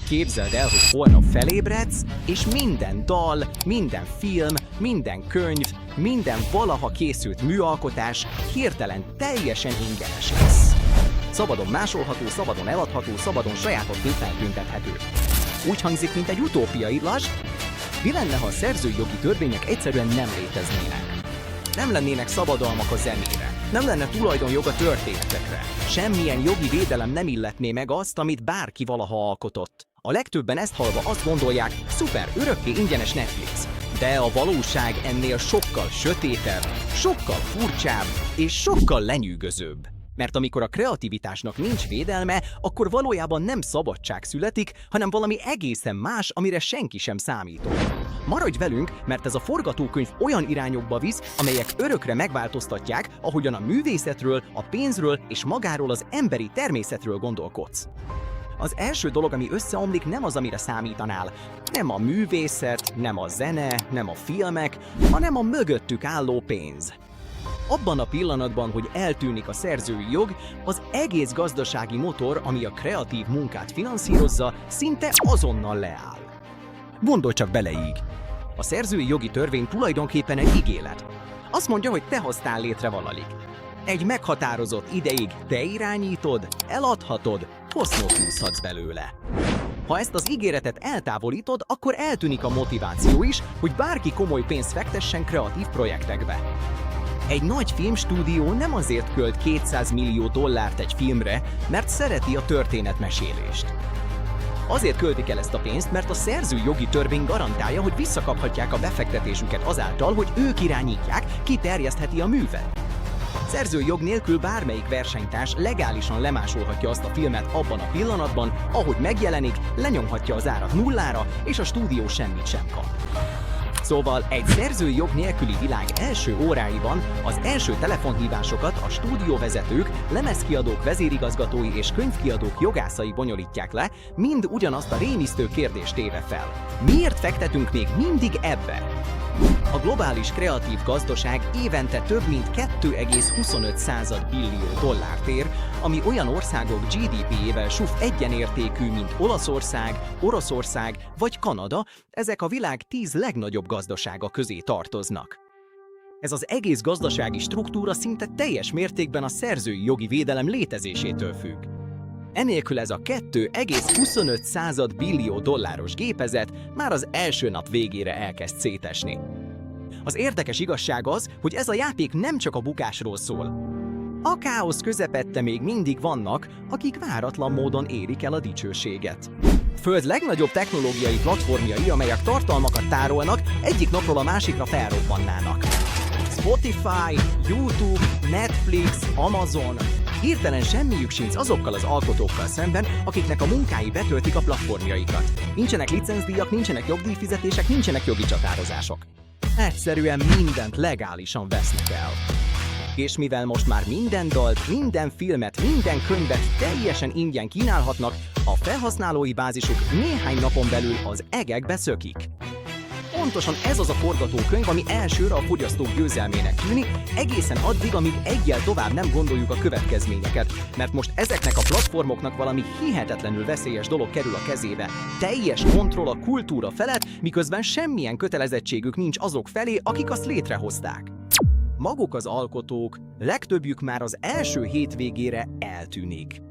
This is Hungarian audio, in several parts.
Képzeld el, hogy holnap felébredsz, és minden dal, minden film, minden könyv, minden valaha készült műalkotás hirtelen teljesen ingyenes lesz. Szabadon másolható, szabadon eladható, szabadon sajátodként feltüntethető. Úgy hangzik, mint egy utópiai, lásd? Mi lenne, ha a szerzői jogi törvények egyszerűen nem léteznének? Nem lennének szabadalmak a zenére, nem lenne tulajdonjog a történetekre. Semmilyen jogi védelem nem illetné meg azt, amit bárki valaha alkotott. A legtöbben ezt hallva azt gondolják, szuper, örökké ingyenes Netflix. De a valóság ennél sokkal sötétebb, sokkal furcsább és sokkal lenyűgözőbb. Mert amikor a kreativitásnak nincs védelme, akkor valójában nem szabadság születik, hanem valami egészen más, amire senki sem számított. Maradj velünk, mert ez a forgatókönyv olyan irányokba visz, amelyek örökre megváltoztatják, ahogyan a művészetről, a pénzről és magáról az emberi természetről gondolkodsz. Az első dolog, ami összeomlik, nem az, amire számítanál. Nem a művészet, nem a zene, nem a filmek, hanem a mögöttük álló pénz. Abban a pillanatban, hogy eltűnik a szerzői jog, az egész gazdasági motor, ami a kreatív munkát finanszírozza, szinte azonnal leáll. Gondolj csak bele így. A szerzői jogi törvény tulajdonképpen egy ígéret. Azt mondja, hogy te hoztál létre valamit. Egy meghatározott ideig te irányítod, eladhatod, hosznot húzhatsz belőle. Ha ezt az ígéretet eltávolítod, akkor eltűnik a motiváció is, hogy bárki komoly pénzt fektessen kreatív projektekbe. Egy nagy filmstúdió nem azért költ $200 millió egy filmre, mert szereti a történetmesélést. Azért költik el ezt a pénzt, mert a szerzői jogi törvény garantálja, hogy visszakaphatják a befektetésüket azáltal, hogy ők irányítják, ki terjesztheti a művet. Szerzői jog nélkül bármelyik versenytárs legálisan lemásolhatja azt a filmet abban a pillanatban, ahogy megjelenik, lenyomhatja az árat nullára, és a stúdió semmit sem kap. Szóval egy szerzői jog nélküli világ első óráiban az első telefonhívásokat a stúdióvezetők, lemezkiadók vezérigazgatói és könyvkiadók jogászai bonyolítják le, mind ugyanazt a rémisztő kérdést téve fel. Miért fektetünk még mindig ebbe? A globális kreatív gazdaság évente több mint $2,25 billió ér, ami olyan országok GDP-jével suf egyenértékű, mint Olaszország, Oroszország vagy Kanada, ezek a világ 10 legnagyobb gazdasága közé tartoznak. Ez az egész gazdasági struktúra szinte teljes mértékben a szerzői jogi védelem létezésétől függ. Enélkül ez a $2,25 billió gépezet már az első nap végére elkezd szétesni. Az érdekes igazság az, hogy ez a játék nem csak a bukásról szól. A káosz közepette még mindig vannak, akik váratlan módon érik el a dicsőséget. Föld legnagyobb technológiai platformjai, amelyek tartalmakat tárolnak, egyik napról a másikra felrobbannának. Spotify, YouTube, Netflix, Amazon. Hirtelen semmiük sincs azokkal az alkotókkal szemben, akiknek a munkái betöltik a platformjaikat. Nincsenek licencdíjak, nincsenek jogdíjfizetések, nincsenek jogi csatározások. Egyszerűen mindent legálisan vesznek el. És mivel most már minden dalt, minden filmet, minden könyvet teljesen ingyen kínálhatnak, a felhasználói bázisuk néhány napon belül az egekbe szökik. Pontosan ez az a forgatókönyv, ami elsőre a fogyasztók győzelmének tűnik, egészen addig, amíg egyel tovább nem gondoljuk a következményeket, mert most ezeknek a platformoknak valami hihetetlenül veszélyes dolog kerül a kezébe. Teljes kontroll a kultúra felett, miközben semmilyen kötelezettségük nincs azok felé, akik azt létrehozták. Maguk az alkotók, legtöbbjük már az első hétvégére eltűnik.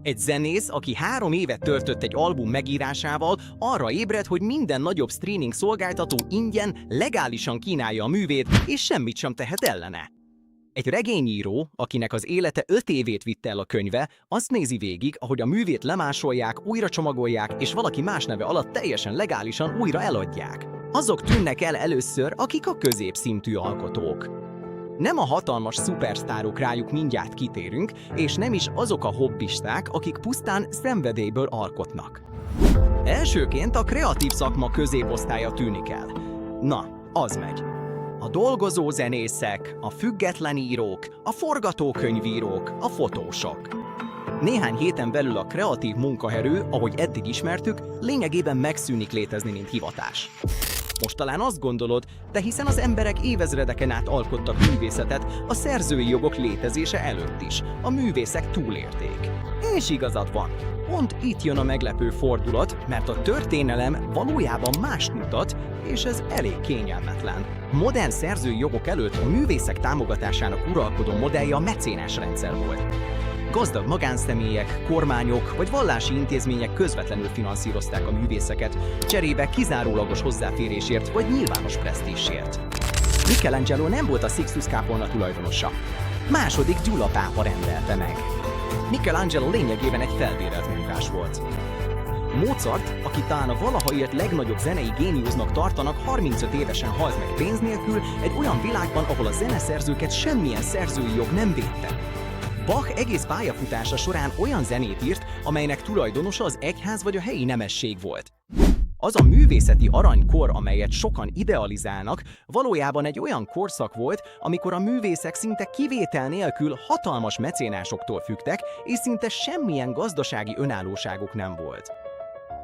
Egy zenész, aki 3 évet töltött egy album megírásával, arra ébred, hogy minden nagyobb streaming szolgáltató ingyen, legálisan kínálja a művét, és semmit sem tehet ellene. Egy regényíró, akinek az élete 5 évét vitte el a könyve, azt nézi végig, ahogy a művét lemásolják, újra csomagolják, és valaki más neve alatt teljesen legálisan újra eladják. Azok tűnnek el először, akik a középszintű alkotók. Nem a hatalmas szupersztárok, rájuk mindjárt kitérünk, és nem is azok a hobbisták, akik pusztán szenvedélyből alkotnak. Elsőként a kreatív szakma középosztálya tűnik el. Na, az megy. A dolgozó zenészek, a független írók, a forgatókönyvírók, a fotósok. Néhány héten belül a kreatív munkaerő, ahogy eddig ismertük, lényegében megszűnik létezni, mint hivatás. Most talán azt gondolod, de hiszen az emberek évezredeken át alkottak művészetet a szerzői jogok létezése előtt is. A művészek túlélték. És igazad van. pont itt jön a meglepő fordulat, mert a történelem valójában mást mutat, és ez elég kényelmetlen. Modern szerzői jogok előtt a művészek támogatásának uralkodó modellje a mecénás rendszer volt. Gazdag magánszemélyek, kormányok vagy vallási intézmények közvetlenül finanszírozták a művészeket, cserébe kizárólagos hozzáférésért vagy nyilvános presztízsért. Michelangelo nem volt a Sixtus kápolna tulajdonosa. Második Gyula pápa rendelte meg. Michelangelo lényegében egy felbérelt munkás volt. Mozart, aki talán a valaha élt legnagyobb zenei géniusznak tartanak, 35 évesen halt meg pénz nélkül egy olyan világban, ahol a zeneszerzőket semmilyen szerzői jog nem védte. Bach egész pályafutása során olyan zenét írt, amelynek tulajdonosa az egyház vagy a helyi nemesség volt. Az a művészeti aranykor, amelyet sokan idealizálnak, valójában egy olyan korszak volt, amikor a művészek szinte kivétel nélkül hatalmas mecénásoktól függtek, és szinte semmilyen gazdasági önállóságuk nem volt.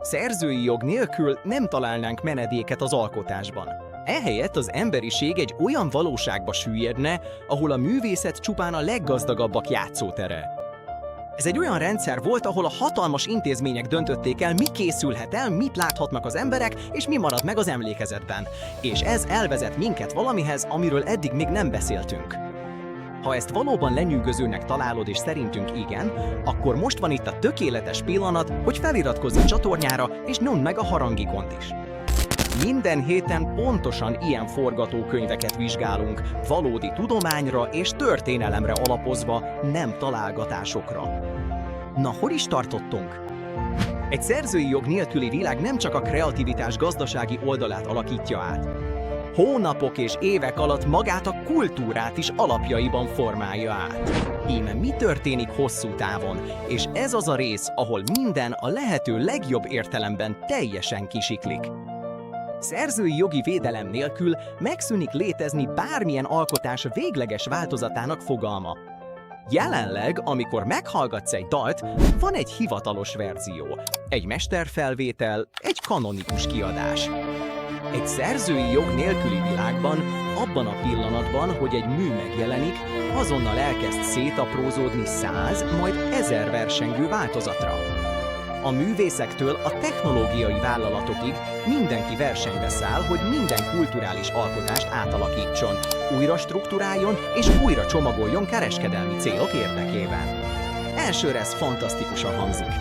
Szerzői jog nélkül nem találnánk menedéket az alkotásban. Ehelyett az emberiség egy olyan valóságba süllyedne, ahol a művészet csupán a leggazdagabbak játszótere. Ez egy olyan rendszer volt, ahol a hatalmas intézmények döntötték el, mi készülhet el, mit láthatnak az emberek, és mi marad meg az emlékezetben. És ez elvezet minket valamihez, amiről eddig még nem beszéltünk. Ha ezt valóban lenyűgözőnek találod, és szerintünk igen, akkor most van itt a tökéletes pillanat, hogy feliratkozz a csatornára, és nyomd meg a harangikont is. Minden héten pontosan ilyen forgatókönyveket vizsgálunk, valódi tudományra és történelemre alapozva, nem találgatásokra. Na, hol is tartottunk? Egy szerzői jog nélküli világ nem csak a kreativitás gazdasági oldalát alakítja át. Hónapok és évek alatt magát a kultúrát is alapjaiban formálja át. Íme mi történik hosszú távon, és ez az a rész, ahol minden a lehető legjobb értelemben teljesen kisiklik. Szerzői jogi védelem nélkül megszűnik létezni bármilyen alkotás végleges változatának fogalma. Jelenleg, amikor meghallgatsz egy dalt, van egy hivatalos verzió, egy mesterfelvétel, egy kanonikus kiadás. Egy szerzői jog nélküli világban, abban a pillanatban, hogy egy mű megjelenik, azonnal elkezd szétaprózódni 100, majd 1000 versengő változatra. A művészektől a technológiai vállalatokig mindenki versenybe száll, hogy minden kulturális alkotást átalakítson, újra strukturáljon és újra csomagoljon kereskedelmi célok érdekében. Elsőre ez fantasztikusan hangzik.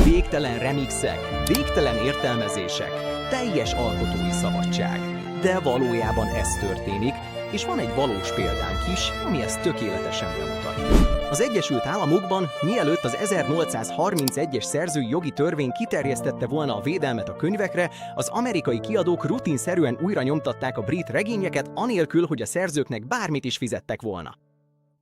Végtelen remixek, végtelen értelmezések, teljes alkotói szabadság. De valójában ez történik, és van egy valós példánk is, ami ezt tökéletesen bemutatja. Az Egyesült Államokban, mielőtt az 1831-es szerzői jogi törvény kiterjesztette volna a védelmet a könyvekre, az amerikai kiadók rutinszerűen újra nyomtatták a brit regényeket, anélkül, hogy a szerzőknek bármit is fizettek volna.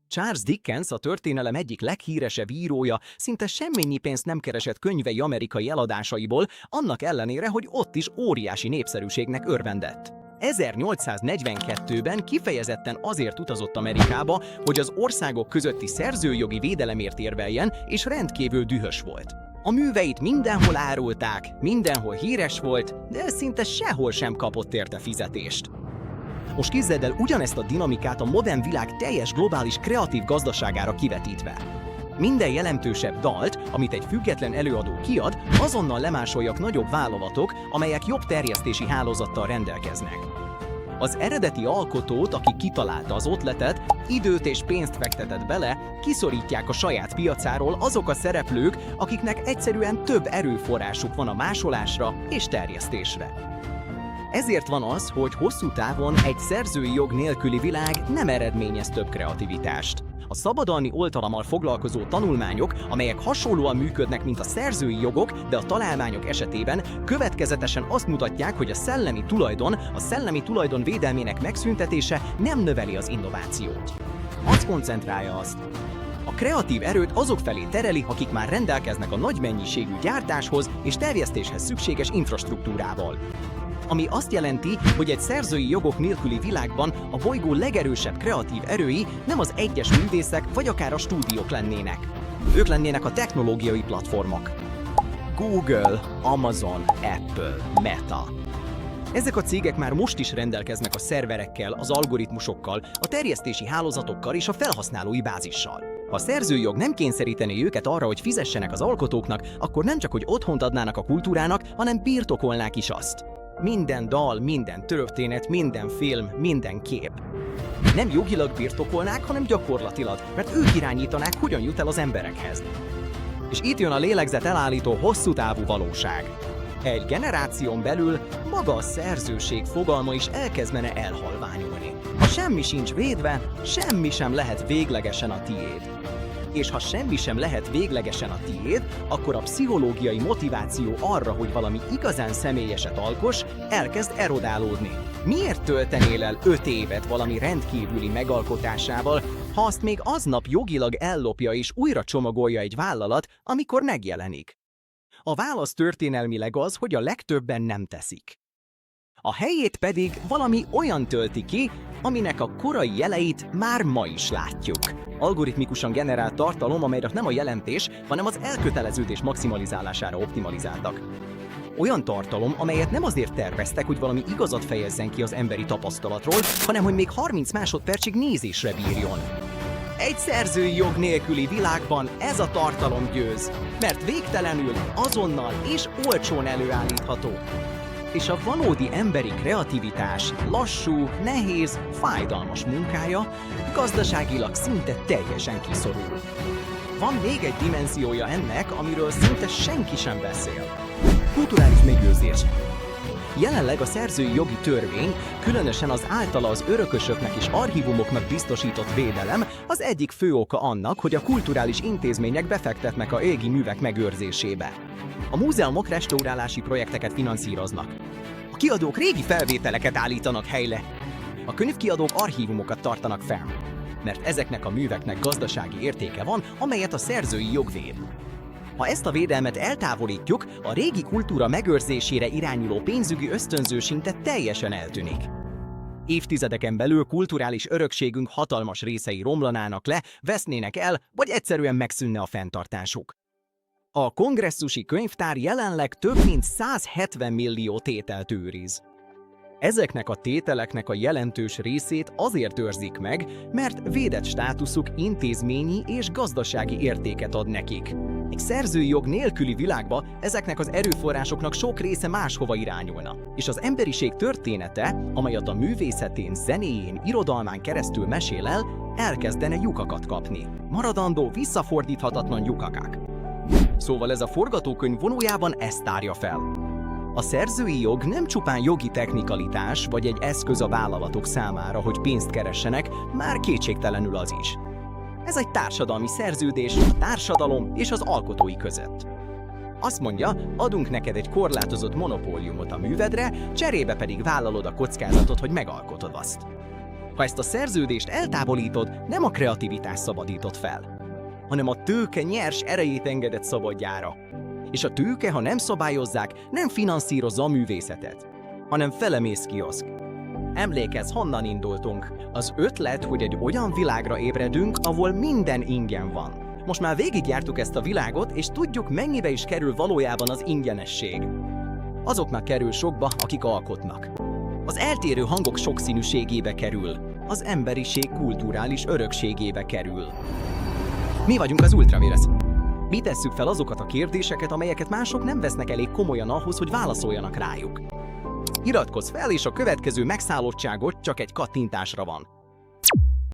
Charles Dickens, a történelem egyik leghíresebb írója, szinte semmennyi pénzt nem keresett könyvei amerikai eladásaiból, annak ellenére, hogy ott is óriási népszerűségnek örvendett. 1842-ben kifejezetten azért utazott Amerikába, hogy az országok közötti szerzőjogi védelemért érveljen, és rendkívül dühös volt. A műveit mindenhol árulták, mindenhol híres volt, de szinte sehol sem kapott érte fizetést. Most képzeld el ugyanezt a dinamikát a modern világ teljes globális kreatív gazdaságára kivetítve. Minden jelentősebb dalt, amit egy független előadó kiad, azonnal lemásolják nagyobb vállalatok, amelyek jobb terjesztési hálózattal rendelkeznek. Az eredeti alkotót, aki kitalálta az ötletet, időt és pénzt fektetett bele, kiszorítják a saját piacáról azok a szereplők, akiknek egyszerűen több erőforrásuk van a másolásra és terjesztésre. Ezért van az, hogy hosszú távon egy szerzői jog nélküli világ nem eredményez több kreativitást. A szabadalmi oltalommal foglalkozó tanulmányok, amelyek hasonlóan működnek, mint a szerzői jogok, de a találmányok esetében következetesen azt mutatják, hogy a szellemi tulajdon védelmének megszüntetése nem növeli az innovációt. Az koncentrálja azt. A kreatív erőt azok felé tereli, akik már rendelkeznek a nagy mennyiségű gyártáshoz és terjesztéshez szükséges infrastruktúrával. Ami azt jelenti, hogy egy szerzői jogok nélküli világban a bolygó legerősebb kreatív erői nem az egyes művészek vagy akár a stúdiók lennének. Ők lennének a technológiai platformok. Google, Amazon, Apple, Meta. Ezek a cégek már most is rendelkeznek a szerverekkel, az algoritmusokkal, a terjesztési hálózatokkal és a felhasználói bázissal. Ha a szerzőjog nem kényszerítené őket arra, hogy fizessenek az alkotóknak, akkor nem csak, hogy otthont adnának a kultúrának, hanem birtokolnák is azt. Minden dal, minden történet, minden film, minden kép. Nem jogilag birtokolnák, hanem gyakorlatilag, mert ők irányítanák, hogyan jut el az emberekhez. És itt jön a lélegzet elállító hosszú távú valóság. Egy generáción belül maga a szerzőség fogalma is elkezdene elhalványulni. Ha semmi sincs védve, semmi sem lehet véglegesen a tiéd. És ha semmi sem lehet véglegesen a tiéd, akkor a pszichológiai motiváció arra, hogy valami igazán személyeset alkoss, elkezd erodálódni. Miért töltenél el 5 évet valami rendkívüli megalkotásával, ha azt még aznap jogilag ellopja és újra csomagolja egy vállalat, amikor megjelenik? A válasz történelmileg az, hogy a legtöbben nem teszik. A helyét pedig valami olyan tölti ki, aminek a korai jeleit már ma is látjuk. Algoritmikusan generált tartalom, amelyre nem a jelentés, hanem az elköteleződés maximalizálására optimalizáltak. Olyan tartalom, amelyet nem azért terveztek, hogy valami igazat fejezzen ki az emberi tapasztalatról, hanem hogy még 30 másodpercig nézésre bírjon. Egy szerzői jog nélküli világban ez a tartalom győz, mert végtelenül, azonnal és olcsón előállítható. És a valódi emberi kreativitás lassú, nehéz, fájdalmas munkája gazdaságilag szinte teljesen kiszorul. Van még egy dimenziója ennek, amiről szinte senki sem beszél. Kulturális megőrzés. Jelenleg a szerzői jogi törvény, különösen az általa az örökösöknek és archívumoknak biztosított védelem az egyik fő oka annak, hogy a kulturális intézmények befektetnek a égi művek megőrzésébe. A múzeumok restaurálási projekteket finanszíroznak. A kiadók régi felvételeket állítanak helyre. A könyvkiadók archívumokat tartanak fenn, mert ezeknek a műveknek gazdasági értéke van, amelyet a szerzői jog véd. Ha ezt a védelmet eltávolítjuk, a régi kultúra megőrzésére irányuló pénzügyi ösztönző szinte teljesen eltűnik. Évtizedeken belül kulturális örökségünk hatalmas részei romlanának le, vesznének el, vagy egyszerűen megszűnne a fenntartásuk. A kongresszusi könyvtár jelenleg több mint 170 millió tételt őriz. Ezeknek a tételeknek a jelentős részét azért őrzik meg, mert védett státuszuk intézményi és gazdasági értéket ad nekik. Egy szerzői jog nélküli világba ezeknek az erőforrásoknak sok része máshova irányulna, és az emberiség története, amelyet a művészetén, zenéjén, irodalmán keresztül mesél el, elkezdene lyukakat kapni. Maradandó, visszafordíthatatlan lyukakák. Szóval ez a forgatókönyv valójában ezt tárja fel. A szerzői jog nem csupán jogi technikalitás vagy egy eszköz a vállalatok számára, hogy pénzt keressenek, már kétségtelenül az is. Ez egy társadalmi szerződés a társadalom és az alkotói között. Azt mondja, adunk neked egy korlátozott monopóliumot a művedre, cserébe pedig vállalod a kockázatot, hogy megalkotod azt. Ha ezt a szerződést eltávolítod, nem a kreativitás szabadított fel, hanem a tőke nyers erejét engedett szabadjára. És a tőke, ha nem szabályozzák, nem finanszírozza a művészetet, hanem felemész kioszk. Emlékezz, honnan indultunk. Az ötlet, hogy egy olyan világra ébredünk, ahol minden ingyen van. Most már végigjártuk ezt a világot, és tudjuk, mennyibe is kerül valójában az ingyenesség. Azoknak kerül sokba, akik alkotnak. Az eltérő hangok sokszínűségébe kerül. Az emberiség kulturális örökségébe kerül. Mi vagyunk az Ultravirus. Mi tesszük fel azokat a kérdéseket, amelyeket mások nem vesznek elég komolyan ahhoz, hogy válaszoljanak rájuk. Iratkozz fel, és a következő megszállottságot csak egy kattintásra van.